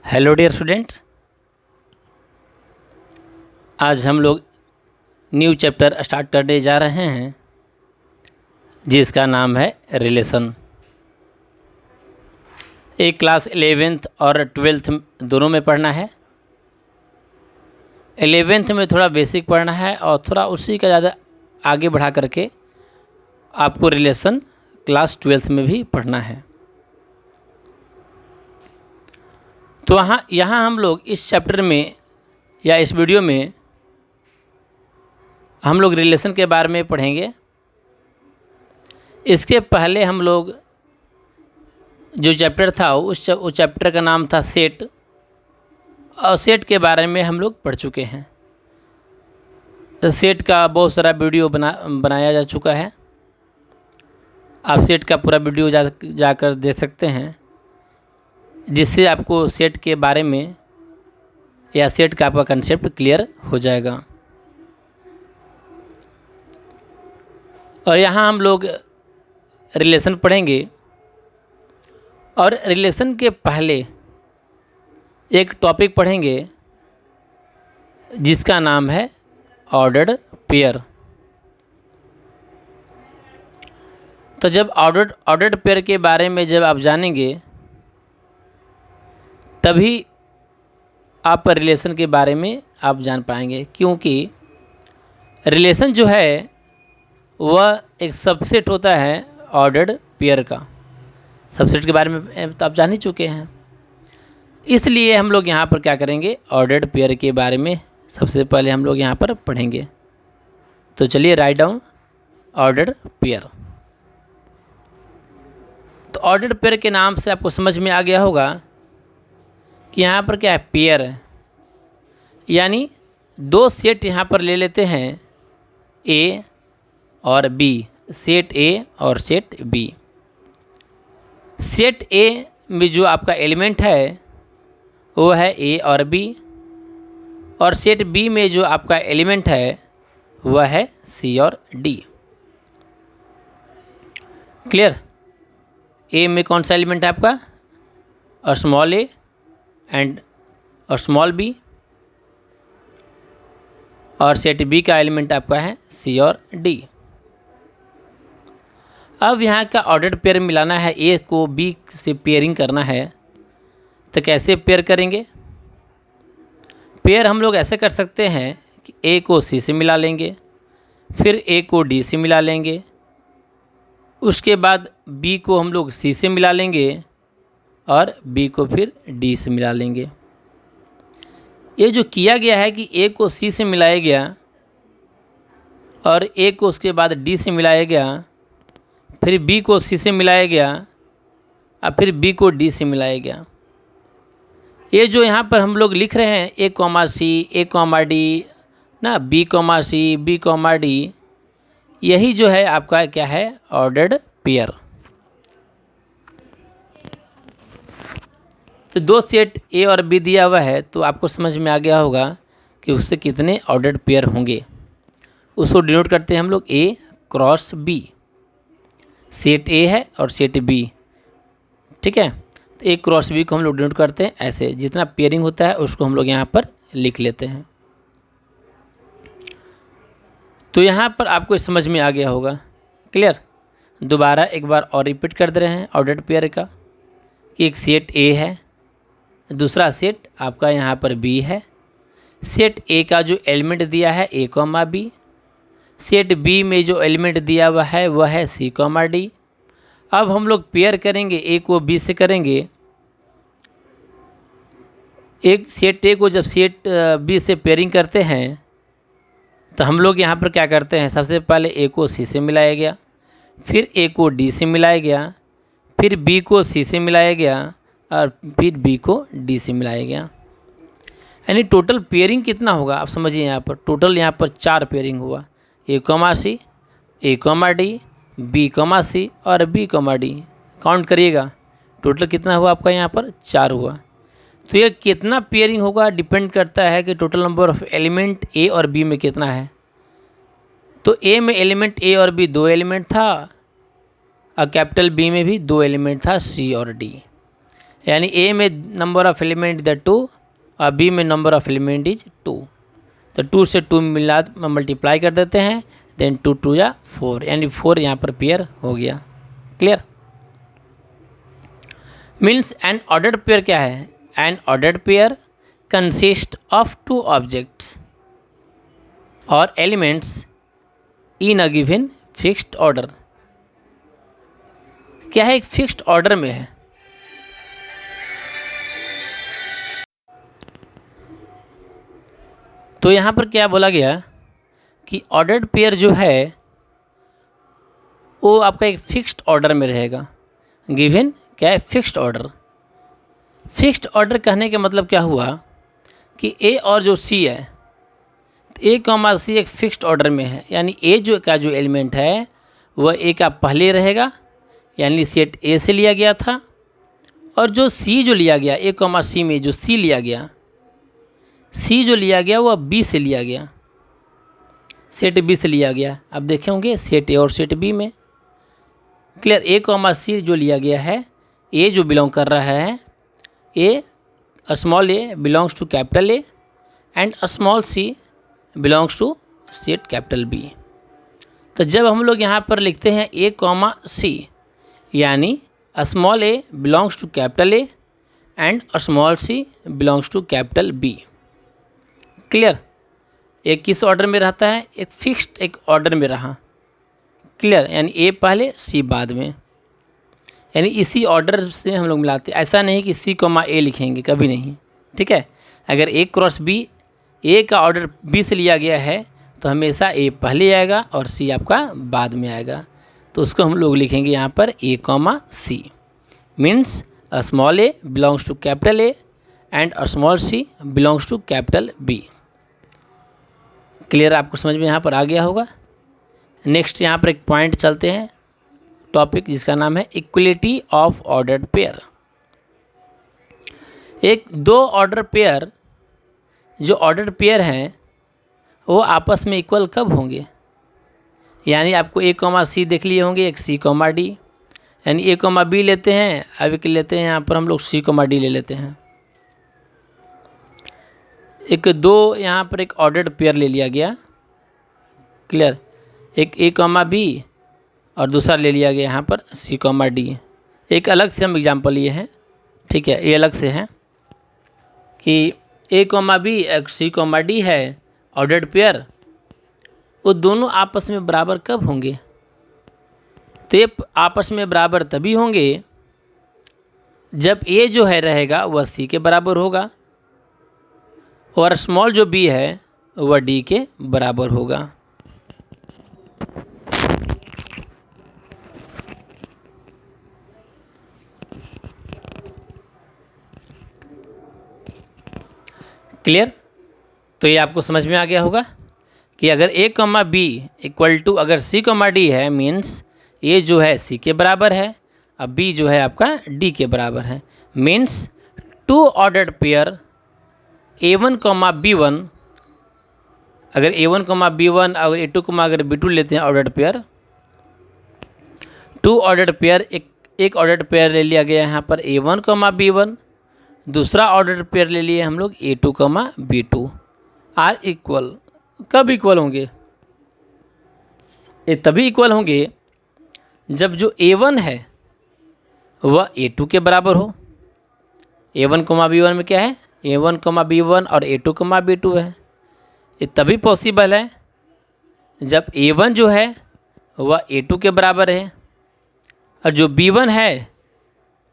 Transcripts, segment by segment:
Hello dear student. आज हम लोग न्यू चैप्टर स्टार्ट करने जा रहे हैं जिसका नाम है रिलेशन। एक क्लास 11th और 12th दोनों में पढ़ना है। 11th में थोड़ा बेसिक पढ़ना है और थोड़ा उसी का ज़्यादा आगे बढ़ा करके आपको रिलेशन क्लास 12th में भी पढ़ना है। तो यहाँ हम लोग इस चैप्टर में या इस वीडियो में हम लोग रिलेशन के बारे में पढ़ेंगे। इसके पहले हम लोग जो चैप्टर था उस चैप्टर का नाम था सेट, और सेट के बारे में हम लोग पढ़ चुके हैं। तो सेट का बहुत सारा वीडियो बनाया जा चुका है। आप सेट का पूरा वीडियो जाकर देख सकते हैं, जिससे आपको सेट के बारे में या सेट का आपका कंसेप्ट क्लियर हो जाएगा। और यहाँ हम लोग रिलेशन पढ़ेंगे, और रिलेशन के पहले एक टॉपिक पढ़ेंगे जिसका नाम है ऑर्डर्ड पेयर। तो जब ऑर्डर्ड पेयर के बारे में जब आप जानेंगे तभी आप रिलेशन के बारे में आप जान पाएंगे, क्योंकि रिलेशन जो है वह एक सबसेट होता है ऑर्डर्ड पेयर का। सबसेट के बारे में तो आप जान ही चुके हैं, इसलिए हम लोग यहाँ पर क्या करेंगे, ऑर्डर्ड पेयर के बारे में सबसे पहले हम लोग यहाँ पर पढ़ेंगे। तो चलिए राइट डाउन ऑर्डर्ड पेयर। तो ऑर्डर्ड पेयर के नाम से आपको समझ में आ गया होगा कि यहाँ पर क्या है, पेयर है, यानी दो सेट यहाँ पर ले लेते हैं, ए और बी, सेट ए और सेट बी। सेट ए में जो आपका एलिमेंट है वो है ए और बी, और सेट बी में जो आपका एलिमेंट है वह है सी और डी। क्लियर? ए में कौन सा एलिमेंट है आपका, और स्मॉल ए एंड और स्मॉल बी, और सेट बी का एलिमेंट आपका है सी और डी। अब यहाँ का ऑर्डर्ड पेयर मिलाना है, ए को बी से पेयरिंग करना है। तो कैसे पेयर करेंगे? पेयर हम लोग ऐसे कर सकते हैं कि ए को सी से मिला लेंगे, फिर ए को डी से मिला लेंगे, उसके बाद बी को हम लोग सी से मिला लेंगे, और बी को फिर डी से मिला लेंगे। ये जो किया गया है कि ए को सी से मिलाया गया, और ए को उसके बाद डी से मिलाया गया, फिर बी को सी से मिलाया गया, और फिर बी को डी से मिलाया गया। ये जो यहाँ पर हम लोग लिख रहे हैं ए कॉमा सी, ए कॉमा डी ना, बी कॉमा सी, बी कॉमा डी, यही जो है आपका क्या है, ऑर्डर्ड पेयर। तो दो सेट ए और बी दिया हुआ है, तो आपको समझ में आ गया होगा कि उससे कितने ऑर्डर्ड पेयर होंगे। उसको डिनोट करते हैं हम लोग ए क्रॉस बी। सेट ए है और सेट बी, ठीक है। तो ए क्रॉस बी को हम लोग डिनोट करते हैं ऐसे, जितना पेयरिंग होता है उसको हम लोग यहाँ पर लिख लेते हैं। तो यहाँ पर आपको समझ में आ गया होगा। क्लियर? दोबारा एक बार और रिपीट कर दे रहे हैं ऑर्डर्ड पेयर का, कि एक सेट ए है, दूसरा सेट आपका यहाँ पर बी है। सेट ए का जो एलिमेंट दिया है ए कॉमा बी, सेट बी में जो एलिमेंट दिया हुआ है वह है सी कॉमा डी। अब हम लोग पेयर करेंगे, ए को बी से करेंगे। एक सेट ए को जब सेट बी से पेयरिंग करते हैं तो हम लोग यहाँ पर क्या करते हैं, सबसे पहले ए को सी से मिलाया गया, फिर ए को डी से मिलाया गया, फिर बी को सी से मिलाया गया, और फिर बी को डी से मिलाया गया। यानी टोटल पेयरिंग कितना होगा आप समझिए। यहाँ पर टोटल यहाँ पर 4 पेयरिंग हुआ, ए कॉमा सी, ए कॉमा डी, बी कॉमा सी और बी कॉमा डी। काउंट करिएगा टोटल कितना हुआ आपका, यहाँ पर 4 हुआ। तो ये कितना पेयरिंग होगा डिपेंड करता है कि टोटल नंबर ऑफ एलिमेंट ए और बी में कितना है। तो ए में एलिमेंट ए और बी 2 एलिमेंट था, और कैपिटल बी में भी 2 एलिमेंट था सी और डी। यानी ए में नंबर ऑफ एलिमेंट इधर 2 और बी में नंबर ऑफ एलिमेंट इज 2, तो 2 से 2 मिला मल्टीप्लाई कर देते हैं, देन 2 2 या 4, यानी 4 यहाँ पर पेयर हो गया। Clear? Means an ordered pair क्या है? An ordered pair consist of 2 objects or elements in a given fixed order. क्या है? एक फिक्स्ड ऑर्डर में है। तो यहाँ पर क्या बोला गया कि ऑर्डर्ड पेयर जो है वो आपका एक फिक्स्ड ऑर्डर में रहेगा। गिवन क्या है? Fixed order. फिक्स्ड ऑर्डर कहने का मतलब क्या हुआ कि ए और जो सी है, ए कॉमा सी एक फिक्स्ड ऑर्डर में है, यानी ए जो का जो एलिमेंट है वह ए का पहले रहेगा, यानी सेट ए से लिया गया था, और जो सी जो लिया गया ए कॉमा सी में जो सी लिया गया, सी जो लिया गया वह बी से लिया गया, सेट बी से लिया गया। अब देखे होंगे सेट ए और सेट बी में। क्लियर? ए कॉमा सी जो लिया गया है, ए जो बिलोंग कर रहा है, a small A belongs to capital A and small C belongs to set capital B. तो जब हम लोग यहाँ पर लिखते हैं ए कॉमा सी, यानी small A belongs to capital A and small C belongs to capital B. Clear? एक किस ऑर्डर में रहता है? एक फिक्स्ड एक ऑर्डर में रहा। क्लियर? यानी ए पहले सी बाद में, यानी इसी ऑर्डर से हम लोग मिलाते हैं। ऐसा नहीं कि सी कॉमा ए लिखेंगे, कभी नहीं। ठीक है? अगर ए क्रॉस बी, ए का ऑर्डर बी से लिया गया है तो हमेशा ए पहले आएगा और सी आपका बाद में आएगा, तो उसको हम लोग लिखेंगे यहाँ पर a comma c. Means a small A belongs to capital A and a small C belongs to capital B. Clear? आपको समझ में यहाँ पर आ गया होगा। नेक्स्ट यहाँ पर एक पॉइंट चलते हैं, टॉपिक जिसका नाम है इक्वलिटी ऑफ ऑर्डर्ड पेयर। एक दो ऑर्डर पेयर जो ऑर्डर्ड पेयर हैं वो आपस में इक्वल कब होंगे? यानी आपको ए कॉमा सी देख लिए होंगे, एक सी कॉमा डी, यानी ए कॉमा बी लेते हैं, अब लेते हैं यहाँ पर हम लोग सी कॉमा डी ले लेते हैं। एक दो यहाँ पर एक ऑर्डर्ड पेयर ले लिया गया। क्लियर? एक ए कॉमा बी और दूसरा ले लिया गया यहाँ पर सी कॉमा डी। एक अलग से हम एग्जांपल लिए हैं, ठीक है, ये अलग से है कि ए कॉमा बी एक सी कॉमा डी है ऑर्डर्ड पेयर, वो दोनों आपस में बराबर कब होंगे? तो ये आपस में बराबर तभी होंगे जब ए जो है रहेगा वह सी के बराबर होगा और स्मॉल जो बी है वह डी के बराबर होगा। क्लियर? तो ये आपको समझ में आ गया होगा कि अगर ए कॉमा बी इक्वल टू अगर सी कॉमा डी है, मीन्स ए जो है सी के बराबर है, अब बी जो है आपका डी के बराबर है। Means two ordered pair A1 comma B1, अगर A1 कॉमा B1 अगर A2 कॉमा अगर B2 लेते हैं ordered pair, two ordered pair, एक ऑर्डर्ड पेयर ले लिया गया यहाँ पर A1 कॉमा B1, दूसरा ऑर्डर्ड पेयर ले लिए हम लोग A2 comma B2, are equal. कब इक्वल होंगे? ये तभी इक्वल होंगे जब जो A1 है वह A2 के बराबर हो। A1 कॉमा B1 में क्या है? A1 कॉमा B1 और A2 कॉमा B2 है। ये तभी पॉसिबल है जब A1 जो है वह A2 के बराबर है और जो B1 है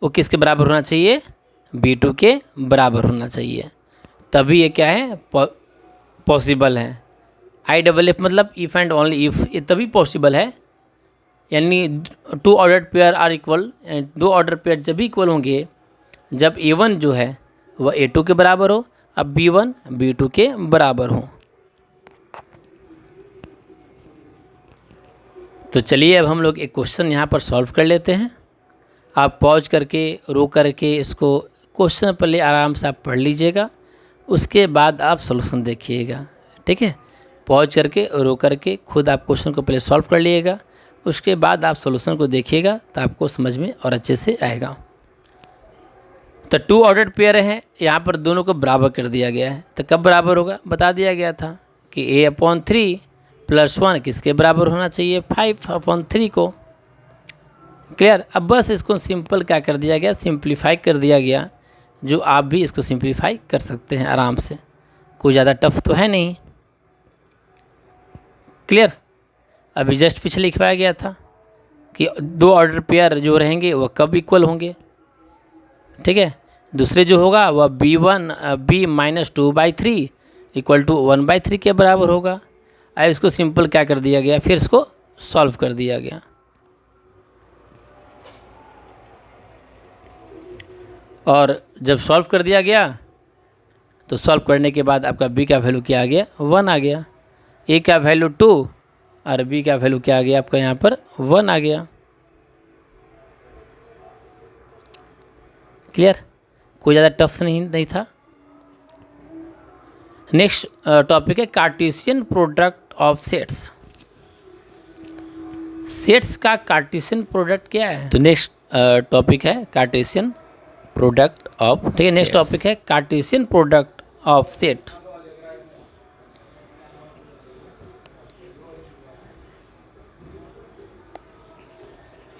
वो किसके बराबर होना चाहिए? B2 के बराबर होना चाहिए, तभी ये क्या है? पॉसिबल है। IFF मतलब इफ़ एंड ओनली इफ़, ये तभी पॉसिबल है। यानी two ordered pair are equal, दो ऑर्डर पेयर जब भी इक्वल होंगे जब A1 जो है वह A2 के बराबर हो, अब B1 B2 के बराबर हो। तो चलिए अब हम लोग एक क्वेश्चन यहाँ पर सॉल्व कर लेते हैं। आप पॉज करके रोक करके इसको क्वेश्चन पहले आराम से आप पढ़ लीजिएगा, उसके बाद आप सॉल्यूशन देखिएगा। ठीक है? पॉज करके रोक करके खुद आप क्वेश्चन को पहले सॉल्व कर लीजिएगा, उसके बाद आप सॉल्यूशन को देखिएगा तो आपको समझ में और अच्छे से आएगा। तो टू ऑर्डर्ड पेयर है, यहाँ पर दोनों को बराबर कर दिया गया है। तो कब बराबर होगा, बता दिया गया था कि a/3 + 1 किसके बराबर होना चाहिए, 5/3 को। क्लियर। अब बस इसको सिंपल क्या कर दिया गया, सिंप्लीफाई कर दिया गया, जो आप भी इसको सिंप्लीफाई कर सकते हैं आराम से, कोई ज़्यादा टफ तो है नहीं। क्लियर। अभी जस्ट पीछे लिखवाया गया था कि दो ऑर्डर पेयर जो रहेंगे वह कब इक्वल होंगे, ठीक है। दूसरे जो होगा वह b-2/3 = 1/3 के बराबर होगा। अब इसको सिंपल क्या कर दिया गया, फिर इसको सॉल्व कर दिया गया। और जब सॉल्व कर दिया गया तो सॉल्व करने के बाद आपका b का वैल्यू क्या आ गया, 1 आ गया, a का वैल्यू 2 और b का वैल्यू क्या आ गया आपका यहाँ पर 1 आ गया। क्लियर। कोई ज़्यादा टफ नहीं था। नेक्स्ट टॉपिक है cartesian product of sets. Sets का कार्टेशियन प्रोडक्ट क्या है, तो नेक्स्ट टॉपिक है कार्टेशियन प्रोडक्ट ऑफ, ठीक है। नेक्स्ट टॉपिक है कार्टेशियन प्रोडक्ट ऑफ सेट।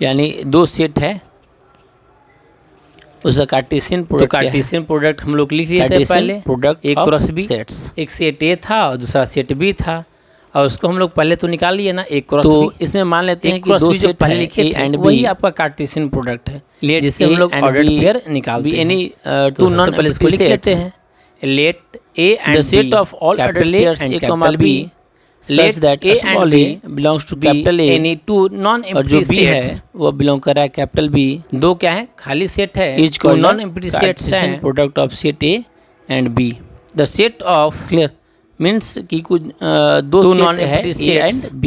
यानी दो सेट है, उसका कार्टेशियन प्रोडक्ट, तो कार्टेशियन प्रोडक्ट हम लोग लिख लिए थे पहले, product A cross B sets. एक सेट A था और दूसरा सेट B था, और उसको हम लोग पहले तो निकाल लिए ना, A क्रॉस B। तो इसमें मान लेते हैं कि दो सेट पहले लिखे थे एंड वही आपका कार्टेशियन प्रोडक्ट है, जिससे हम लोग ऑर्डर्ड पेयर निकालते हैं। एनी टू नॉन एम्प्टी लिख लेते हैं। Let A and B set of all ordered pairs A, B such that A and B belongs to capital A, any two non-empty sets, वो बिलोंग कर रहा है capital B। दो क्या है, खाली सेट है, each को नॉन एम्प्टी सेट्स हैं, product of set A and B। The set of, clear, means कि कुछ दो non empty set and B।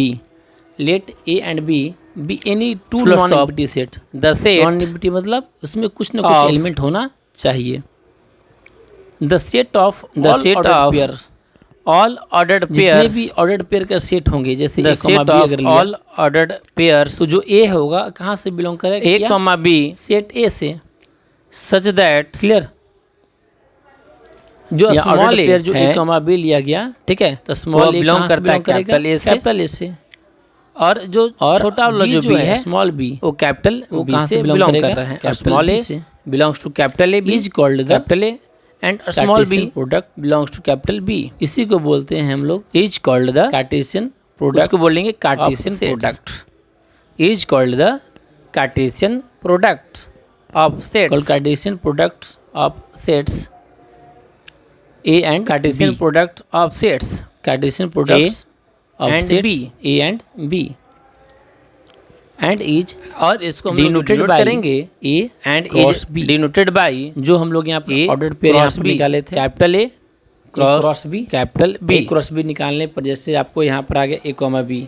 Let A and B be any two non empty set. The set, non empty मतलब उसमें कुछ न कुछ element होना चाहिए। The set of pairs, all ordered pair, जितने भी ऑर्डर्ड पेयर का सेट होंगे, जैसे the set of all ordered pairs, तो जो ए होगा कहाँ से बिलोंग करेगा, A, B सेट ए से, सच दैट, क्लियर, जो स्मॉल पेयर जो A, B लिया गया, ठीक है, तो स्मॉल ए बिलोंग करता है कैपिटल ए से, और जो छोटा वाला जो B है स्मॉल b, वो कैपिटल B से बिलोंग कर रहा है। Small A belongs to capital A, is called the capital A and small b product belongs to capital B। इसी को बोलते हैं हम लोग is called the Cartesian product. उसको बोलेंगे Cartesian product. Is called the Cartesian product of sets, Cartesian product of sets A and Cartesian product of sets, Cartesian products of sets A and B and is, और इसको हम denoted करेंगे A and is B, denoted by, जो हम लोग यहाँ पे ordered pair यहाँ पे निकाले थे, capital A cross B, capital B cross B निकालने पर जैसे आपको यहाँ पर आ गया A, B,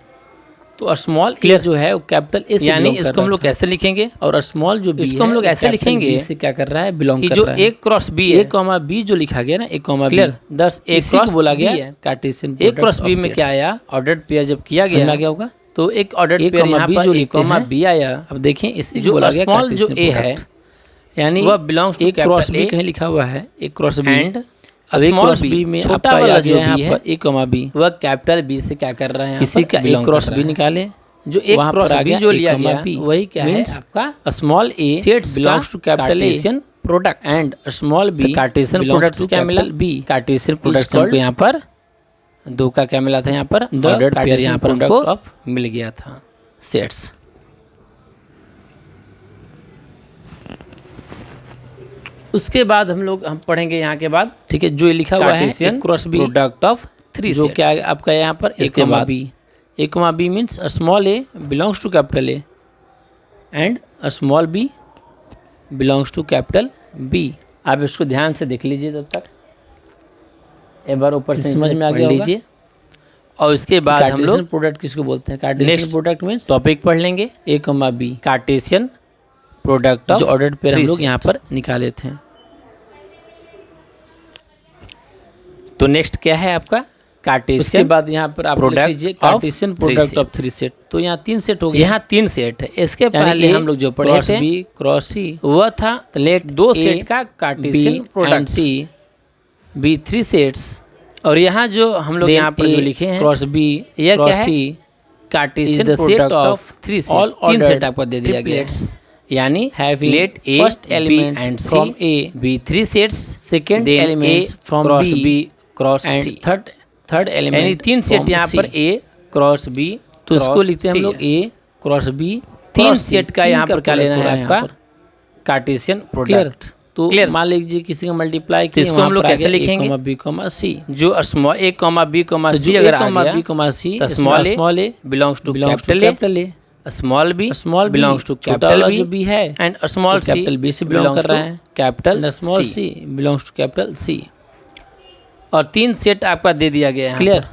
तो स्मॉल क्लियर जो है वो कैपिटल A से, यानी इसको हम लोग कैसे लिखेंगे, और स्मॉल जो B इसको हम लोग ऐसे लिखेंगे, इससे क्या कर रहा है, बिलोंग कर रहा है। जो A क्रॉस B है, A, B जो लिखा गया ना, A, क्लियर, 10 A क्रॉस बोला गया कार्टेशियन। A क्रॉस B में क्या आया, ऑर्डर्ड पेयर जब किया गया, क्या होगा, तो एक ऑर्डर्ड पेयर यहाँ पर जो A, B आया। अब देखें इसी जो स्मॉल जो A है, यानी वह बिलोंग्स टू क्रॉस B, कहीं लिखा हुआ है A cross B and small B में छोटा वाला जो B है A, B, वह कैपिटल B से क्या कर रहा है, किसी का A क्रॉस B निकाले, जो A क्रॉस B जो लिया गया वही क्या है आपका small A sets belongs to Cartesian product and small B Cartesian product क्या मिला, B कार्टेशियन प्रोडक्ट हमको यहाँ पर दो का क्या मिला था, यहाँ पर ऑर्डर्ड पेयर यहाँ पर हमको मिल गया था सेट्स। उसके बाद हम पढ़ेंगे यहाँ के बाद, ठीक है, जो लिखा हुआ है A cross B product of 3 जो क्या आपका यहाँ पर A, B means small A belongs to capital A and small B belongs to capital B। आप इसको ध्यान से देख लीजिए, तब तक एक बार ऊपर से समझ में आ गया लीजिए। और उसके बाद हम लोग प्रोडक्ट किसको बोलते हैं, कार्टेशियन प्रोडक्ट मीन्स टॉपिक पढ़ लेंगे A, B कार्टेशियन प्रोडक्ट जो ऑर्डर्ड पेयर हम लोग यहाँ पर निकाले थे। तो नेक्स्ट क्या है आपका कार्टेशियन उसके बाद यहाँ पर आप लिख लीजिए कार्टेशियन प्रोडक्ट ऑफ 3 सेट। तो यहाँ 3 सेट हो गए, यहाँ 3 सेट है। इसके पहले हम लोग जो पढ़े थे बी क्रॉस सी वह था लेट 2 सेट का Cartesian product C B 3 sets. और यहाँ जो हम लोग यहाँ पर जो लिखे हैं क्रॉस बी यह क्या है, C Cartesian product of 3 set. all 3 set ordered आपको दे दिया गया है, triplets यानी having let A first elements and C from A, B 3 sets, second elements from cross B, B cross and C. Third element यानी 3 set यहाँ पर ए cross B, तो इसको लिखते हैं हम लोग ए क्रॉस बी 3 सेट का यहाँ पर क्या लेना है आपका कार्टेशियन प्रोडक्ट। तो क्लियर। मान लीजिए किसी का मल्टीप्लाई तो इसको हम लोग कैसे लिखेंगे, बी कॉमा सी, जो small a comma b comma c अगर आ गया बी कॉमा सी, तो small A belongs to capital A, small b belongs to capital B, जो बी है and small c capital B से बिलोंग कर रहा है, capital small C belongs to capital C. और 3 सेट आपका दे दिया गया है, क्लियर।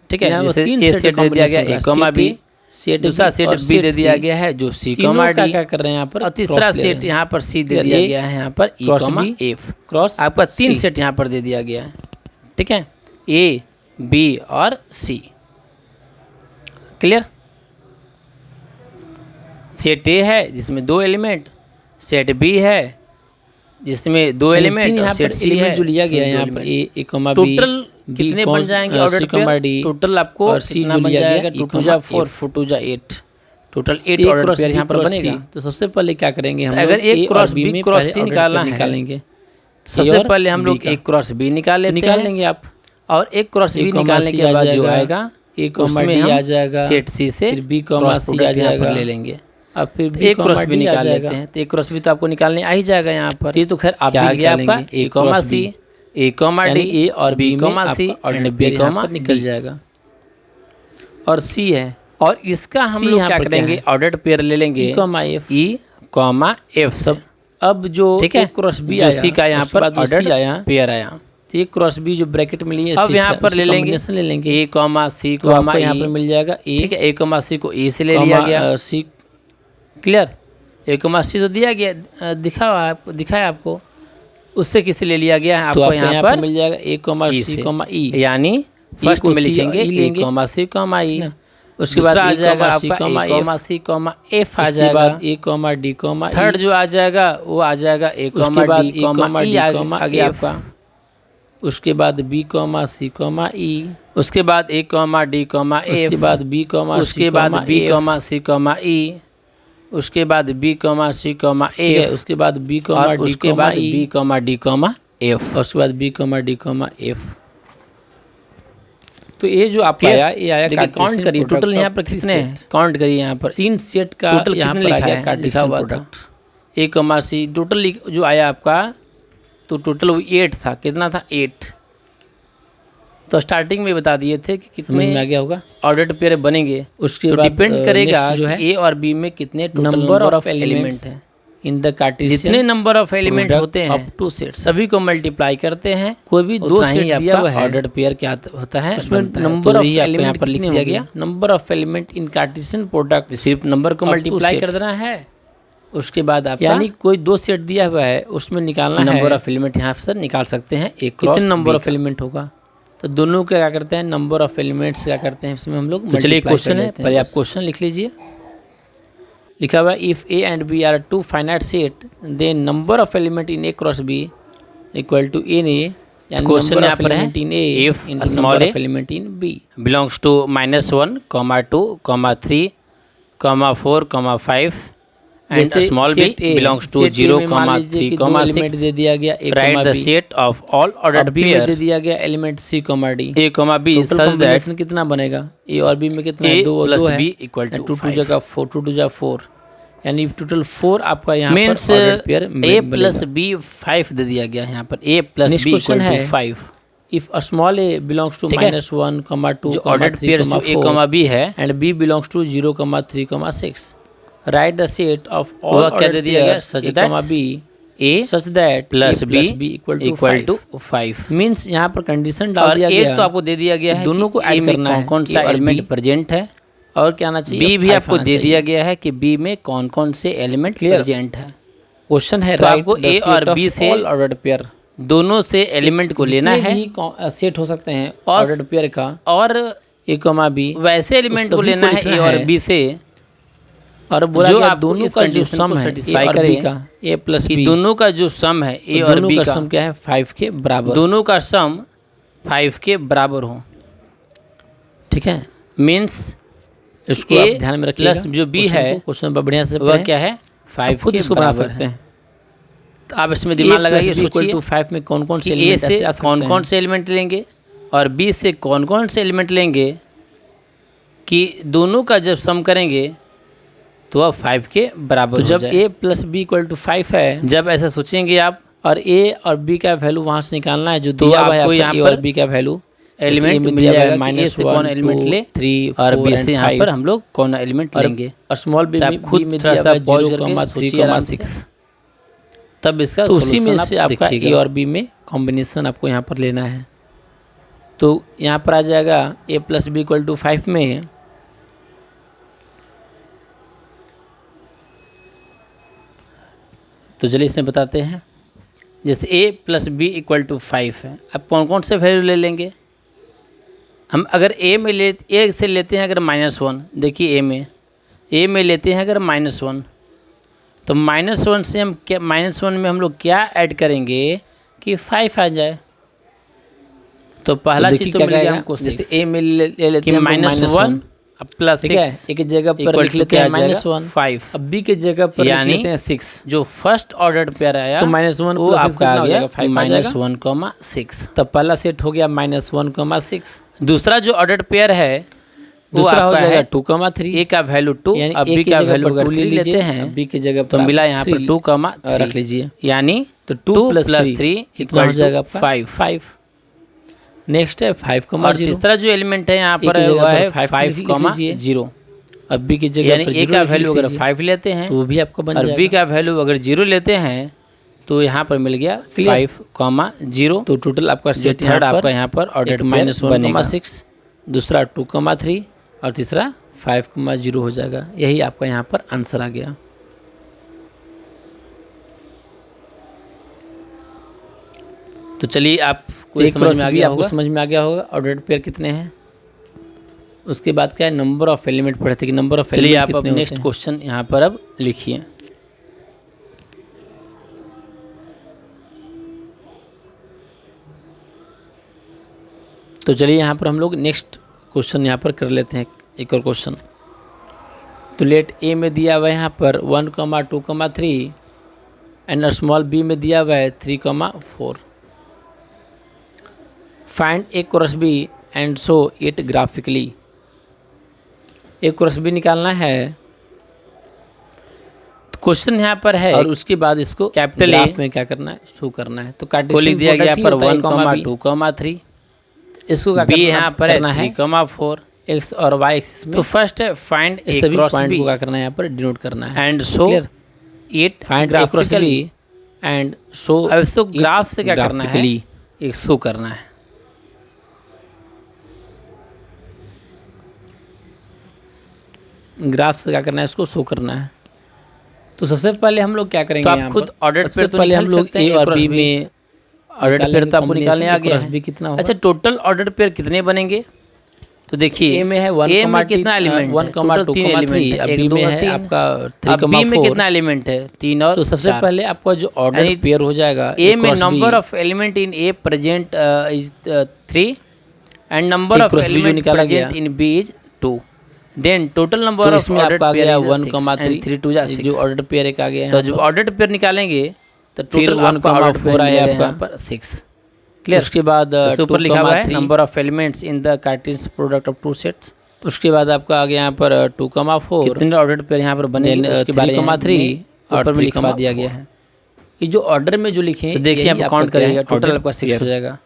ठीक है। यहाँ जैसे तीन ए सेट सेट दे दिया गया ए कॉमा बी, सेट दूसरा सेट बी दे दिया गया है जो सी कॉमा डी, क्या कर रहे हैं यहाँ पर, और तीसरा सेट यहाँ पर सी दे दिया गया है यहाँ पर ई कॉमा एफ क्रॉस आपका 3 सेट यहाँ पर दे दिया गया है, ठीक है, ए बी और सी। क्लियर। सेट ए है जिसमें 2 एलिमेंट, सेट बी है जिसमें 2 एलिमेंट, और सेट सी है जो लिया गया है यहाँ पर ए कॉमा बी, टोटल कितने बन जाएंगे ऑर्डर पेयर, टोटल आपको और सी कितना बन जाएगा, 2 टू जा 4 4 टू जा 8, टोटल 8 ऑर्डर पेयर यहाँ पर बनेगा। तो सबसे पहले क्या करेंगे हम, अगर एक क्रॉस बी क्रॉस सी निकालना है निकालेंगे, तो सबसे पहले हम लोग एक क्रॉस बी निकाल लेंगे आप, और एक क्रॉस बी निकालने के बाद जो आएगा ए कॉमा डी आ जाएगा, सेट सी से बी कॉमा सी आ जाएगा, ले लेंगे। अब फिर एक क्रॉस बी निकाल लेते हैं, तो एक क्रॉस बी तो आपको निकालने आ ही जाएगा यहाँ पर। ये तो खैर आप आ गया आपका ए कॉमा सी, ए कॉमा डी, ए और बी कॉमा सी और बी कॉमा निकल जाएगा, और सी है। और इसका हम लोग क्या करेंगे, ऑर्डर्ड पेयर ले लेंगे ई कॉमा एफ, ई कॉमा एफ सब। अब जो ठीक है, क्रॉस बी जो सी का यहाँ पर ऑर्डर्ड आया पेयर आया, तो एक क्रॉस बी जो ब्रैकेट में लिए, अब यहाँ पर ले लेंगे ए कॉमा सी कॉमा, यहाँ पर मिल जाएगा ए, ठीक है, ए कॉमा सी को ए से ले लिया गया, सी। क्लियर। ए कॉमा सी तो दिया गया, दिखाया आपको, उससे किसे ले लिया गया है आपको, यहाँ पर मिल जाएगा ए कॉमा सी कॉमा ई, यानी फर्स्ट में लिखेंगे ए कॉमा सी कॉमा ई, उसके बाद आ जाएगा आपका ए कॉमा सी कॉमा एफ आ जाएगा, ए कॉमा डी कॉमा, थर्ड जो आ जाएगा वो आ जाएगा ए कॉमा डी कॉमा ई आ गया आपका, उसके बाद बी कॉमा सी कॉमा ई, उसके बाद ए कॉमा डी कॉमा एफ, उसके बाद बी कॉमा, उसके बाद बी कॉमा सी कॉमा ई, उसके बाद B comma C comma F, उसके बाद बी कॉमा डी, उसके बाद B comma D comma F, उसके बाद B comma D comma F. तो ये जो आपका आया, ये आया, काउंट करिए टोटल यहाँ पर कितने हैं, काउंट करिए यहाँ पर 3 सेट का टोटल कितने लिखा है, cartesian product A comma C, total जो आया आपका, तो टोटल वो 8 था, कितना था 8। तो स्टार्टिंग में बता दिए थे कि कितने आ गया होगा ऑर्डर्ड पेयर बनेंगे, उसके बाद डिपेंड करेगा जो है ए और बी में कितने नंबर ऑफ एलिमेंट है इन द कार्टेशियन, जितने नंबर ऑफ एलिमेंट होते हैं अप टू सेट, सभी को मल्टीप्लाई करते हैं, कोई भी 2 सेट दिया हुआ है, ऑर्डर्ड पेयर क्या होता है, उसमें नंबर ऑफ एलिमेंट यहाँ पर लिख दिया गया, number of element in Cartesian product, सिर्फ नंबर को मल्टीप्लाई कर देना है। उसके बाद आप यानी कोई 2 सेट दिया हुआ है उसमें निकालना है, नंबर ऑफ एलिमेंट यहाँ से निकाल सकते हैं, एक कितने नंबर ऑफ एलिमेंट होगा, तो दोनों का क्या करते हैं, नंबर ऑफ एलिमेंट्स क्या करते हैं इसमें हम लोग। तो चलिए क्वेश्चन है, पहले आप क्वेश्चन लिख लीजिए। लिखा हुआ if A and B are 2 finite set then number of element in A cross B equal to n A, question यहाँ पर है in A if small element in B belongs to -1, 2, 3, 4, 5 and small b belongs to 0, 3, 6 दे दिया गया, write the set of all ordered pair दे दिया गया element C comma D, a, b such that कितना बनेगा, ए और बी में कितना a 2 और 2 है, b equal to 2 जगह 4, 2 जगह 4, यानी टोटल 4 आपका यहाँ मीन्स a प्लस b 5 दे दिया गया यहाँ पर, a plus b equal to 5। If a small A belongs to -1, 2, जो ऑर्डर्ड पेयर्स जो a, b है, and b belongs to 0, 3, 6, right the set of all क्या दे दिया गया, such that b a such that plus b equal to 5 means यहाँ पर condition डाल दिया गया, तो आपको दे दिया गया है दोनों को ऐड करना है, कौन सा एलिमेंट प्रेजेंट है, और क्या आना चाहिए, बी भी आपको दे दिया गया है कि बी में कौन कौन से एलिमेंट प्रेजेंट है। क्वेश्चन है तो आपको ए और बी से ऑर्डर्ड पेयर दोनों से एलिमेंट को लेना है सेट हो सकते हैं और ऑर्डर्ड पेयर का और ए कॉमा बी, वैसे एलिमेंट को लेना है ए और बी से और बोला जो गया आपको दोनों इस का जो कंडीशन सम को है ए satisfy और करे बी का ए प्लस कि बी, दोनों का जो सम है ए और दोनों बी का का सम क्या है 5 के बराबर, दोनों का सम 5 के बराबर हो। ठीक है। मीन्स इसको A आप ध्यान में रखिएगा। प्लस जो B है क्वेश्चन पर बढ़िया से वह क्या है 5 खुद के इसको बना बराबर सकते है। हैं। तो आप इसमें दिमाग लगाइए, सोचिए 5 में कौन कौन से कि ए एलिमेंट से ऐसे आ सकते कौन कौन हैं। से एलिमेंट लेंगे और बी से कौन कौन से एलिमेंट लेंगे कि दोनों का जब सम करेंगे तो वह 5 के बराबर तो हो जब जाए। ए प्लस बी इक्वल टू 5 है, जब ऐसा सोचेंगे आप और ए और बी का वैल्यू वहाँ से निकालना है जो तो दिया हुआ है आपको यहाँ यहाँ पर, पर ए और बी का वैल्यू एलिमेंट मिल जाएगा कि ए से कौन एलिमेंट ले 3 और बी से यहाँ पर हम लोग कौन एलिमेंट लेंगे। और स्मॉल बी तो आप खुद में थोड़ा दिया सा हुआ है पॉज 0,3,6, तब इसका तो उसी में solution से आप आपका ए देखिएगा। और बी में कॉम्बिनेशन आपको यहाँ पर लेना है। तो यहाँ पर आ जाएगा A plus B equal to 5 में तो चलिए इसमें बताते हैं। जैसे a plus B equal to 5 है, अब कौन कौन से वैल्यू ले लेंगे हम। अगर a से लेते हैं अगर -1, देखिए a में लेते हैं अगर -1, तो -1 से हम क्या -1 में हम लोग क्या ऐड करेंगे कि 5 आ जाए। तो पहला चीज़ तो मिल गया हमको 6, जैसे ए में ले लेते कि हैं -1 प्लस ठीक है, 6 एक जगह पर लिख लेते हैं -1, 5, अब बी के जगह पर लिख यानी लेते हैं 6, जो फर्स्ट ऑर्डर पेयर आया तो -1 वो आपका आ गया 5 आ जाएगा। -1,6। तब पहला सेट हो गया -1,6, दूसरा जो ऑर्डर पेयर है वो दूसरा हो आपका जाएगा है 2,3, ए का वैल्यू 2 यानी अब ए बी की का जगह वैल्यू पर अगर 2 ले 3 लेते लीजिए, हैं बी की जगह तो पर मिला यहाँ पर 2,3 रख लीजिए। यानी तो 2 प्लस प्लस 3 कितना हो जाएगा आपका 5। नेक्स्ट है 5,0 और तीसरा जो एलिमेंट है यहाँ पर वो है 5,0, अब बी की जगह यानी पर ए 0 का लिख वैल्यू अगर लीजिए, 5 लेते हैं तो वो भी आपका बन और जाएगा। बी का वैल्यू अगर 0 लेते हैं तो यहाँ पर मिल गया Clear? 5,0। तो टोटल आपका जो सेट थर्ड आपका यहाँ पर ऑर्डर -1,6, दूसरा 2,3 और तीसरा 5,0 हो जाएगा। यही आपका यहाँ पर आंसर आ गया। तो चलिए आपको एक समझ में आ गया आपको होगा। समझ में आ गया होगा ऑर्डर्ड पेयर कितने हैं। उसके बाद क्या है, नंबर ऑफ एलिमेंट पढ़े थे कि नंबर ऑफ चलिए एलिमेंट आप अब कितने नेक्स्ट होते हैं। क्वेश्चन यहाँ पर अब लिखिए। तो चलिए यहाँ पर हम लोग नेक्स्ट क्वेश्चन यहाँ पर कर लेते हैं, एक और क्वेश्चन। तो लेट ए में दिया हुआ है यहाँ पर 1,2,3 एंड स्मॉल बी में दिया हुआ है 3,4। Find A cross B and show it graphically. A cross B निकालना है क्वेश्चन यहाँ पर है और उसके बाद इसको कैपिटल ए में क्या करना है, शो करना है। तो को लिख दिया गया पर 1,2,3, इसको बी यहाँ पर है 3,4। एक्स और वाई एक्सिस में तो फर्स्ट है फाइंड ए सभी क्रॉस पॉइंट बी को क्या करना है, यहाँ पर डिनोट करना है। And show Clear? It find A cross B and show. अब इसको ग्राफ से क्या करना है, graphically। एक शो करना है। ग्राफ से क्या करना है, इसको शो करना है। तो सबसे पहले हम लोग क्या करेंगे, तो आप यहाँ खुद पर ऑर्डर सबसे पेयर तो पहले हम निकाल लोग सकते हैं ए और क्रॉस बी बी। में ऑर्डर पेयर तो आपको निकालने आ गया बी है। कितना होगा। अच्छा टोटल ऑर्डर पेयर कितने बनेंगे, तो देखिए ए में है ए में कितना एलिमेंट, 1,2,3 एलिमेंट है, बी में है आपका अब बी में 3,4। कितना एलिमेंट है, 3 और तो सबसे 4। पहले आपका जो ऑर्डर यानी पेयर हो जाएगा ए में number of element in A present is 3 and number एक ऑफ क्रॉस बी जो एलिमेंट निकाला प्रेजेंट गया। In B is 2। Then total number तो ऑफ इसमें ऑर्डर आपका आ पेयर गया इज 1,3 3 2 6। जो ऑर्डर पेयर एक आ गया तो है। जब ऑर्डर पेयर निकालेंगे तो फिर टोटल आपका 1,4 ऑर्डर पेयर आया आएगा आपका। यहाँ पर 6। क्लियर। उसके बाद इसके ऊपर लिखा हुआ है 2,3 number of elements in the Cartesian product of two sets. उसके बाद आपका आ गया यहाँ पर 2,4 कितने ऑर्डर पेयर यहाँ पर बनेंगे उसके बारे में 3,3 ऊपर में लिखवा 3,4 दिया गया है। ये जो ऑर्डर में जो लिखे तो देखिए आप काउंट करिएगा, टोटल आपका 6 हो जाएगा।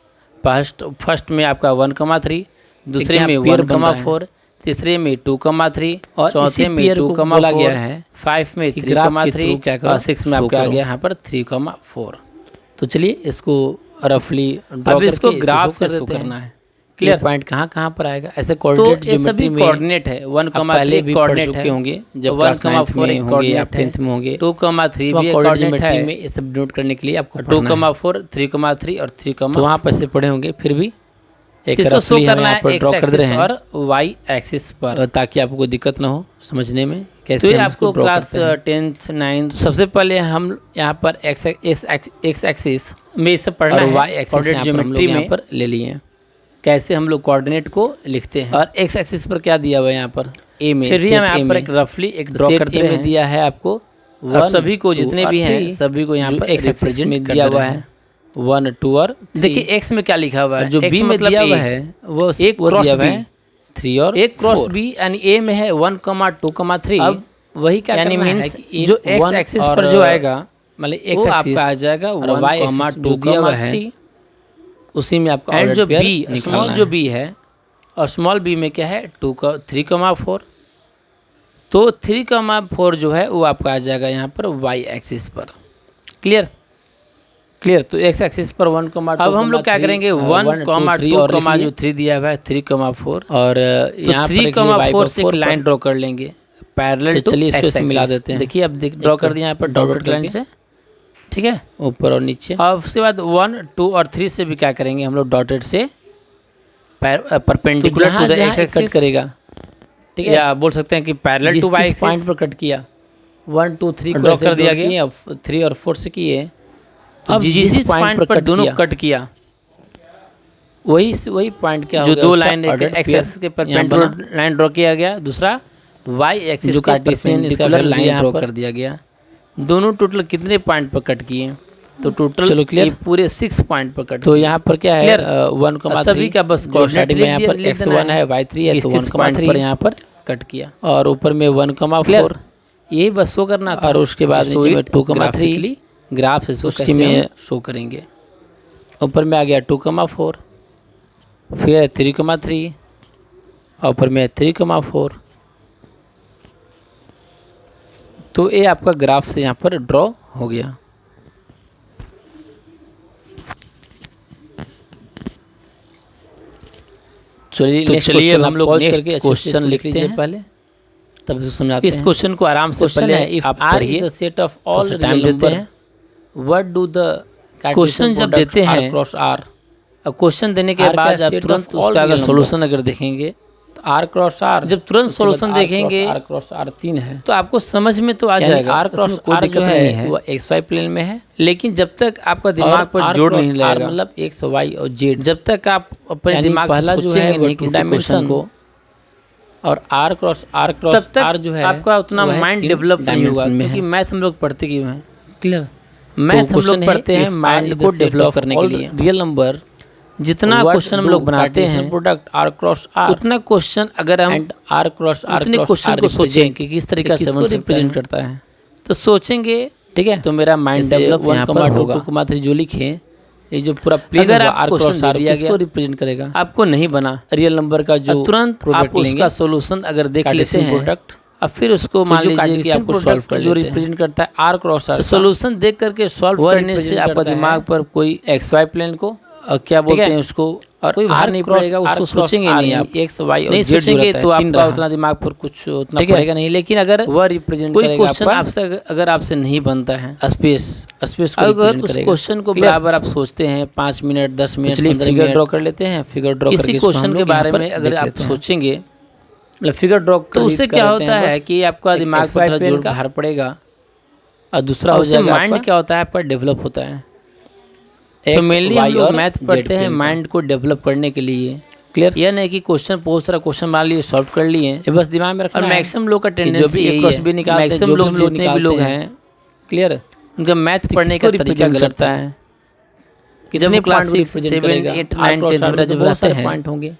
जाएगा। फर्स्ट में आपका 1,3, दूसरे यहाँ में पेयर बन रहा है। 1,4, तीसरे में 2,3 और चौथे इसी में पेयर को बोला गया 2,4 है 5 में कि ग्राफ के 3,3 थ्रू क्या करो, और 6 में शो आपका आ करो। गया यहाँ पर 3,4। तो चलिए इसको रफली अब इसको ग्राफ से शो करना है। क्लियर। पॉइंट कहाँ कहाँ पर आएगा, ऐसे तो कोऑर्डिनेट ये सभी ज्योमेट्री में कोऑर्डिनेट है, 1, पहले भी पढ़ कोऑर्डिनेट चुके है होंगे, जब 1, क्लास 9th 4 में एक होंगे या कोऑर्डिनेट है 10th में होंगे, 2, 3 भी एक कोऑर्डिनेट कोऑर्डिनेट ज्योमेट्री है में ये सब नोट करने के लिए आपको 2, पढ़ना है। 4 3, 3 और 3, तो वहाँ पर से पढ़े होंगे, फिर भी एक इसको शो रफली हम करना यहाँ है पर एक्स ड्रॉ कर दे रहे एक्सिस हैं, और वाई एक्सिस पर। ताकि आपको दिक्कत ना हो समझने में तो कैसे ये हम आपको इसको ड्रॉ क्लास करते हैं। 10th 9th सबसे पहले हम यहाँ पर एक्स एक्सिस में सब पढ़ना और है, वाई एक्सिस कोऑर्डिनेट यहाँ पर हम लोग ज्योमेट्री यहाँ में पर ले लिए हैं। कैसे हम लोग कोऑर्डिनेट को लिखते हैं। और एक्स एक्सिस पर क्या दिया हुआ है यहाँ पर, ए में, फिर भी सेट हम A यहाँ पर में। एक रफली एक ड्रॉ सेट करते A में हैं दिया है आपको और 1, सभी को 2 जितने और भी हैं 3, सभी को यहाँ जो पर एक्स एक्सिस रिप्रेजेंट में कर दिया दे हुआ रहे है हैं। 1, 2 और 3। देखिए एक्स में क्या लिखा हुआ है, जो X बी में मतलब दिया हुआ A, है वो एक वो क्रॉस दिया हुआ बी, है 3 और एक क्रॉस 4। बी यानी ए में है 1, 2, 3। अब वही क्या यानी करना है मीन्स कि जो एक्स एक्सिस पर जो आएगा मतलब वो एक्स आपका आ जाएगा 1, 2, 3 उसी में आपका एंड जो पेयर बी निकालना स्मॉल है। जो बी है और स्मॉल बी में क्या है 2, 3, 4। तो 3, 4 जो है वो आपका आ जाएगा यहाँ पर वाई एक्सिस पर। Clear clear. तो एक्स एक्सिस पर 1, 2, अब हम लोग क्या करेंगे 1, 2, जो 3 दिया हुआ है 3, 4 और तो यहाँ 3, 4 से एक लाइन ड्रॉ कर लेंगे पैरेलल तो टू चलिए इसको एक्स इसमें मिला एक्सिस। देते हैं। देखिए अब ड्रॉ कर दिया यहाँ पर डॉट डॉटेड लाइन करके। से, ठीक है। ऊपर और नीचे। और उसके बाद 1, 2 और 3 से भी क्या करेंगे हम लोग डॉटेड से perpendicular to the x cut axis करेगा, ठीक है, या बोल सकते हैं कि पैरेलल जिस टू वाई पॉइंट एक्सिस पर कट किया 1, 2, 3 को ड्रॉ ऐसे कर दिया ड्रॉ गया। किए, 3 और 4 से किए। तो अब जिस पॉइंट पर दोनों कट किया वही पॉइंट क्या जो होगा, दो उसका line ordered x pair axis के यहाँ बना। परपेंडिकुलर लाइन ड्रॉ किया गया, दूसरा वाई एक्सिस जो के कार्टेशियन इसका परपेंडिकुलर value लाइन यहाँ ड्रॉ पर। कर दिया गया। दोनों टोटल कितने पॉइंट पर कट किए, तो टोटल चलो clear। पूरे 6 पॉइंट पर कट तो किए। यहाँ पर क्या है Clear? 1, सभी का बस जो कोऑर्डिनेट starting में यहाँ पर लिख देना x1 है, y3 है, तो किस 1, पॉइंट 3 पर यहाँ पर कट किया और ऊपर में 1, 4 यही बस शो करना था। और उसके बाद Show नीचे में it 2, 3 graphically, ग्राफ से उसकी में शो करेंगे। ऊपर में आ गया 2, 4 फिर 3, 3 और ऊपर में 3, 4। तो ये आपका ग्राफ से यहाँ पर ड्रॉ हो गया। चलिए तो चलिए अब हम लोग नेक्स्ट क्वेश्चन क्वेश्चन लिख लीजिए हैं, पहले, तब से समझाते इस हैं। क्वेश्चन को आराम से क्वेश्चन पहले है इफ आप R पढ़िए, is the set of all थोड़ा सा टाइम real देते number, हैं। what do the क्वेश्चन जब product देते R हैं, cross R, अब क्वेश्चन देने के R बाद का आप set तुरंत of all उसका अगर real सॉल्यूशन अगर देखेंगे तो R cross R, जब तुरंत उसके बाद solution R देखेंगे, cross R cross R 3 है, तो आपको समझ में तो आ यानी जाएगा R cross उसमें कोई R दिक्कत जो नहीं है है। वो XY प्लेन में है, लेकिन जब तक आपका दिमाग और पर R जोड़ cross नहीं R लगेगा, मतलब X, Y और Z, जब तक आप अपने यानी दिमाग पहला से जो है सोचेंगे वो नहीं 2 किसी डायमेंशन क्वेश्चन को, और R cross तब तक R जो है आपका उतना वो है माइंड 3 डेवलप नहीं होगा, dimension में क्योंकि है। मैथ हम लोग पढ़ते क्यों हैं, क्लियर। मैथ हम लोग पढ़ते हैं माइंड को डेवलप करने के लिए। रियल नंबर जितना क्वेश्चन हम लोग बनाते हैं प्रोडक्ट R cross R उतना क्वेश्चन अगर हम एंड R cross R उतने cross क्वेश्चन R को सोचें represent कि किस तरीका से किसको बन सकता रिप्रेजेंट है, करता है, तो सोचेंगे ठीक है। तो मेरा माइंड जैसे डेवलप यहाँ पर 1, होगा। 2, 3 जो लिखे ये जो पूरा प्लेन अगर होगा आप R क्वेश्चन cross दे R दिया किसको गया, रिप्रेजेंट करेगा, आपको नहीं बना, रियल नंबर का जो तुरंत आप प्रोडक्ट लेंगे उसका सॉल्यूशन अगर देख लेते कार्टेशियन हैं, प्रोडक्ट, अब फिर उसको मान जो लीजिए कि कार्टेशियन आपको सॉल्व कर प्रोडक्ट जो लेते हैं, रिप्रेजेंट करता है R cross R, सॉल्यूशन देख करके सॉल्व वो करने से represent आपका करता है दिमाग पर कोई XY प्लेन को, क्या बोलते है? हैं उसको, और कोई भार R नहीं cross पड़ेगा, R उसको cross सोचेंगे R नहीं आप, यानी X, Y और नहीं Z जो सोचेंगे रहता है, तो 3 आपका रहा। उतना दिमाग पर कुछ उतना ठीक है? पड़ेगा नहीं, लेकिन अगर वह रिप्रेजेंट कोई करेगा क्वेश्चन आपका आपसे अगर आपसे नहीं बनता है, स्पेस को अगर represent उस करेगा। क्वेश्चन को Clear? बराबर आप सोचते हैं 5 मिनट 10 मिनट चलिए 15 फिगर मिनट, ड्रॉ कर लेते हैं। फिगर ड्रॉ किसी करके इसको हम क्वेश्चन के लोग बारे यहाँ में पर अगर देख आप लेते हैं। सोचेंगे मतलब फिगर ड्रॉ तो उससे क्या होता है कि आपका दिमाग पर थोड़ा जोर का भार पड़ेगा, और दूसरा और हो उससे जाएगा माइंड क्या होता है आपका डेवलप होता है। तो X, मेनली हम Y लोग और मैथ Z पढ़ते हैं प्लेन का। माइंड को डेवलप करने के लिए। क्लियर। यह नहीं कि क्वेश्चन बहुत सारा क्वेश्चन मान लिए सॉल्व कर लिए, ये बस दिमाग में रखना और है मैक्सिमम लोग का कि जो टेंडेंसी भी यही क्रॉस है, भी निकालते हैं, मैक्सिमम जो भी लोग हम लोग जितने भी लोग निकालते हैं क्लियर, उनका मैथ पढ़ने का किसको तरीका represent गलत करता है। है, जब कितने क्लास पॉइंट 6 रिप्रेजेंट 7 करेगा, 8 R 9 cross 10 R में तो जब बहुत रहते सारे हैं पॉइंट होंगे।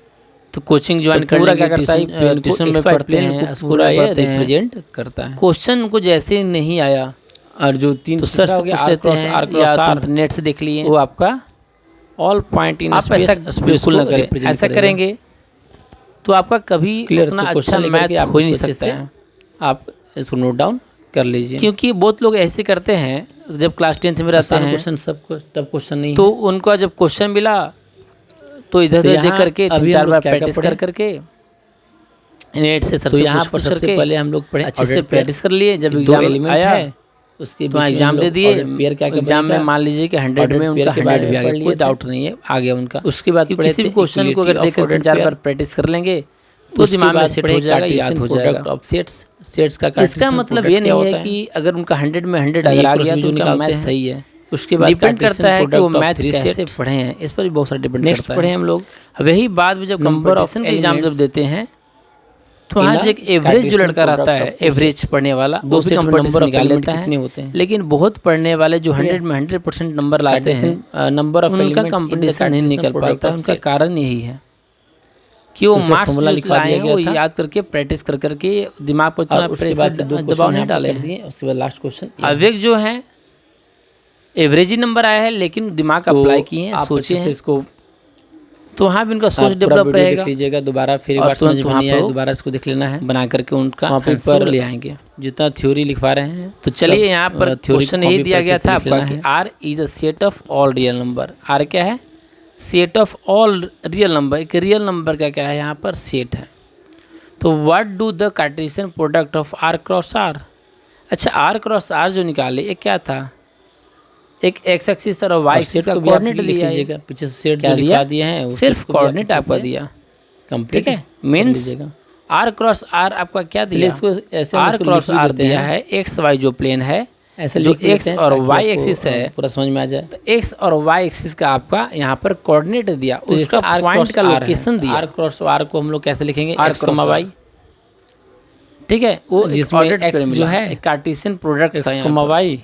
तो कोचिंग ज्वाइन कर पूरा क्या लेंगे, करता है, ट्यूशन में XY पढ़ते प्लेन हैं, को स्कूल पूरा में ये पढ़ते हैं, रिप्रेजेंट करता है। क्वेश्चन को जैसे ही नहीं आया और जो 3 तो सर से पूछ लेते हैं या तो नेट से देख लिए, वो आपका ऑल पॉइंट इन आप ऐसा बिल्कुल ना करें, ऐसा करेंगे तो आपका कभी उतना अच्छा मैथ हो ही नहीं सकता है। आप इसको नोट डाउन कर लीजिए, क्योंकि बहुत लोग ऐसे करते हैं जब क्लास 10th में रहते हैं क्वेश्चन सब तब क्वेश्चन नहीं तो उनका जब क्वेश्चन मिला तो इधर तो उधर देख यहाँ करके अभी 3-4 हम बार लोग क्या प्रैक्टिस पढ़े? कर करके नेट से सर तो से यहाँ पूछ पर पूछ सबसे करके पहले हम लोग पढ़े अच्छे से ऑर्डर पेयर। प्रैक्टिस कर लिए। जब दो एग्जाम एलिमेंट आया है, उसके तो बीच वहाँ में हम एग्जाम दे लोग दिए। ऑर्डर पेयर क्या क्या एग्जाम में बनेगा, मान लीजिए कि 100 ऑर्डर में पेयर उनका के बारे 100 भी में आ पढ़ गया, लिए कोई थे। डाउट नहीं है, आ गया उनका। उसके बाद कि पढ़े किसी थे भी क्वेश्चन को इक्वलिटी अगर ऑफ देखकर ऑर्डर 3-4 पेयर। बार प्रैक्टिस कर लेंगे तो उसके दिमाग में बाद सेट पढ़े हो जाएगा, याद कार्टेशियन हो प्रोडक्ट जाएगा। Of sets. सेट्स का इसका कार्टेशियन मतलब प्रोडक्ट ये क्या नहीं है होता है, कि अगर उनका 100 में 100 यानी अगर आ एक गया परसेंट तो जो उनका मैथ निकालते हैं। सही है। उसके बाद डिपेंड करता कार्टेशियन है कि वो प्रोडक्ट ऑफ मैथ 3 कैसे सेट। पढ़े हैं, इस पर भी बहुत सारा डिपेंड नेक्स्ट करता पढ़े है। हम लोग अब यही बात भी जब नंबर ऑफ कंपटीशन के एग्जाम जब एलिमेंट्स देते हैं तो इन वहाँ अ जो एक एवरेज जो कार्टेशियन लड़का रहता प्रोडक्ट है, ऑफ टू एवरेज सेट्स। पढ़ने वाला, दो वो भी सेट में कंपटीशन नंबर ऑफ निकाल एलिमेंट लेता कितने है। होते हैं? लेकिन बहुत पढ़ने वाले जो ठीक है। 100 में 100% नंबर लाते हैं, कार्टेशियन नंबर ऑफ उनका एलिमेंट्स इन द कंपटीशन नहीं कार्टेशियन निकल प्रोडक्ट पाता है। ऑफ उनका सेट्स। कारण यही है कि वो तो इसका मार्क्स फॉर्मूला जो लिखवा लाए दिया हैं गया वो था याद करके प्रैक्टिस कर करके दिमाग पर और उतना उसके प्रेशर बाद दो दबाव क्वेश्चन नहीं यहाँ पर डाले कर हैं। दिए। उसके बाद लास्ट क्वेश्चन अवेक जो है एवरेज ही नंबर आया है, लेकिन दिमाग तो अप्लाई किए हैं, आप सोचे अच्छे से हैं, इसको तो वहाँ भी उनका सोच आप पूरा डेवलप वीडियो देख रहेगा लीजिएगा दोबारा, फिर एक और बार समझ तुरंत में वहाँ नहीं पर आए वो दोबारा इसको देख लेना है। बना करके उनका वहाँ पे आंसर पर ले आएंगे। जितना थ्योरी लिखवा रहे हैं तो चलिए यहाँ पर थ्योरी क्वेश्चन यही कॉपी दिया पर गया अच्छे से था लिख आपका लेना कि है। R is a set of all real number. R क्या है? Set of all real number. एक रियल नंबर का क्या है यहाँ पर? सेट है। तो what do the Cartesian product of R क्रॉस R? अच्छा, R क्रॉस R जो निकाले ये क्या था? एक एक्स एक्सिस और वाई और एक्सिस सेट का को भी आप कोऑर्डिनेट लिख दिया है। लीजिएगा, पीछे से सेट क्या जो दिया? लिखवा दिए हैं वो सिर्फ सेट को भी आप कोऑर्डिनेट पीछे आपका से दिया, कंप्लीट ठीक है। कर मीन्स लीजिएगा। R क्रॉस R आपका क्या चलिए दिया? इसको ऐसे हम R इसको क्रॉस लिख भी R देते दिया हैं। है एक्स वाई जो प्लेन है, ऐसे जो लिख भी एक्स देते हैं और ताकि वाई आपको, एक्सिस है, पूरा समझ में आ जाए। तो एक्स और वाई एक्सिस का आपका यहाँ पर कोऑर्डिनेट दिया, तो उसका जैसे R पॉइंट क्रॉस का R है, लोकेशन दिया। R क्रॉस R को हम लोग कैसे लिखेंगे? R x cross comma R, y, ठीक है। वो जिसमें ऑर्डर x जो है एक कार्टेशियन प्रोडक्ट था एक्स यहाँ कॉमा पर। वाई,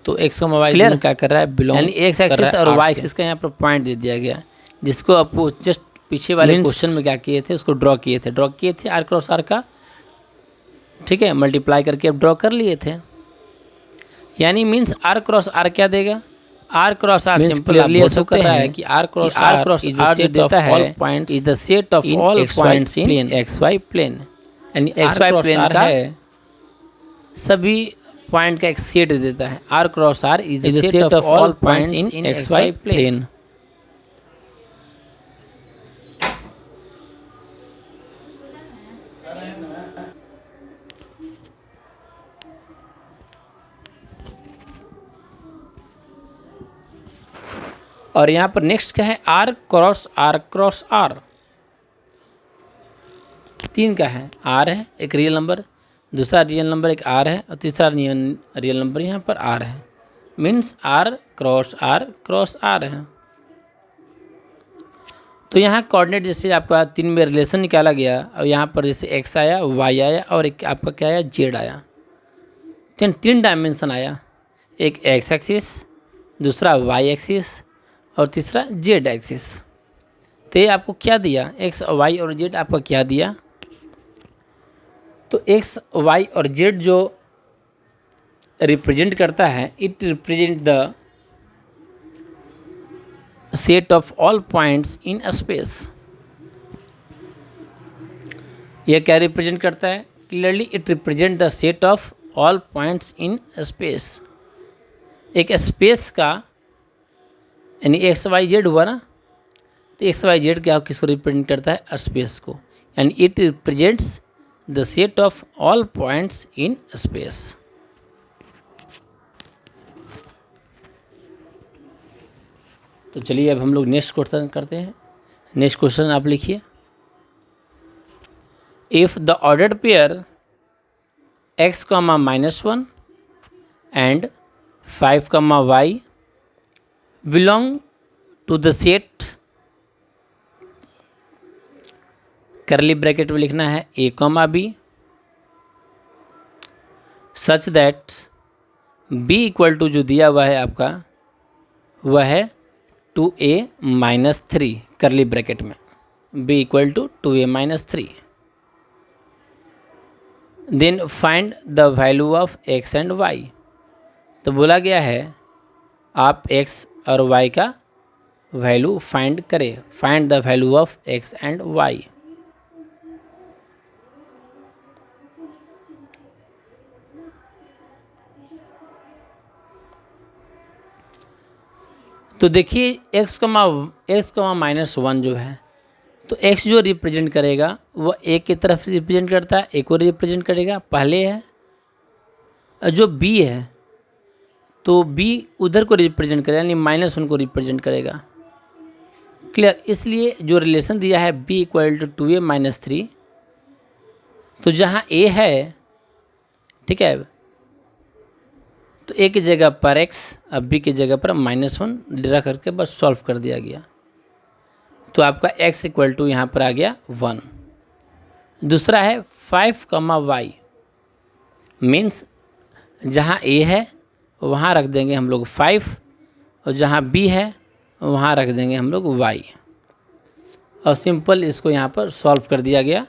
तो एक्स कॉमा वाई Clear? दोनों क्या कर रहा है? बिलोंग यानी एक्स कर रहा एक्सिस है और R वाई से। एक्सिस का यहाँ पर पॉइंट दे दिया गया, जिसको आपको जस्ट पीछे वाले Means- क्वेश्चन में क्या किए थे, उसको ड्रॉ किए थे R क्रॉस R का, ठीक है, मल्टीप्लाई करके अब ड्रॉ कर लिए थे। यानी मीन्स R क्रॉस R क्या देगा? R क्रॉस R Means सिंपल clearly बोल ये show सकते कर रहा हैं है कि R cross R R cross is the R जो set of देता all है points is the set of in all XY points in plane। X Y plane. यानी X R Y cross plane R का है सभी point का एक set देता है। R क्रॉस R is is the the set of all points in x Y plane. और यहाँ पर नेक्स्ट क्या है? R क्रॉस R तीन का है। R है एक रियल नंबर, दूसरा रियल नंबर एक R है, और तीसरा रियल नंबर यहाँ पर R है। मीन्स R क्रॉस R है। तो यहाँ कोऑर्डिनेट जैसे आपका 3 में रिलेशन निकाला गया, और यहाँ पर जैसे x आया, y आया, और एक आपका क्या आया? z आया। 3 डायमेंशन आया, एक x एक्सिस, दूसरा y एक्सिस, और तीसरा z एक्सिस। तो ये आपको क्या दिया? x, y और z आपका क्या दिया? तो x, y और z जो रिप्रेजेंट करता है, it represent the set of all points in space. यह क्या रिप्रेजेंट करता है? Clearly it represent the set of all points in space. एक स्पेस का यानी एक्स वाई जेड हुआ ना, तो एक्स वाई जेड क्या किसको रिप्रेजेंट करता है? स्पेस को। यानी it represents the set of all points in space. तो चलिए अब हम लोग नेक्स्ट क्वेश्चन करते हैं। नेक्स्ट क्वेश्चन आप लिखिए। If the ordered pair x, -1 and 5, y belong to the set, curly bracket में लिखना है a, b, such that b equal to जो दिया हुआ है आपका वह है 2a - 3, करली ब्रैकेट में b equal to 2a - 3। Then find the value of x and y। तो बोला गया है आप x और y का वैल्यू फाइंड करें। Find the value of x and y। तो देखिए x माइनस 1 जो है, तो x जो रिप्रेजेंट करेगा वो a की तरफ रिप्रेजेंट करता है, a को रिप्रेजेंट करेगा पहले है। जो b है तो b उधर को रिप्रेजेंट करेगा, यानी -1 को रिप्रेजेंट करेगा। क्लियर? इसलिए जो रिलेशन दिया है b equal to 2a minus 3, तो जहाँ a है, ठीक है, तो a की जगह पर x, अब b की जगह पर -1 रख करके बस सॉल्व कर दिया गया, तो आपका x इक्वल टू यहाँ पर आ गया 1। दूसरा है 5, y, मीन्स जहाँ a है वहाँ रख देंगे हम लोग 5, और जहाँ b है वहाँ रख देंगे हम लोग y, और सिंपल इसको यहाँ पर सॉल्व कर दिया गया।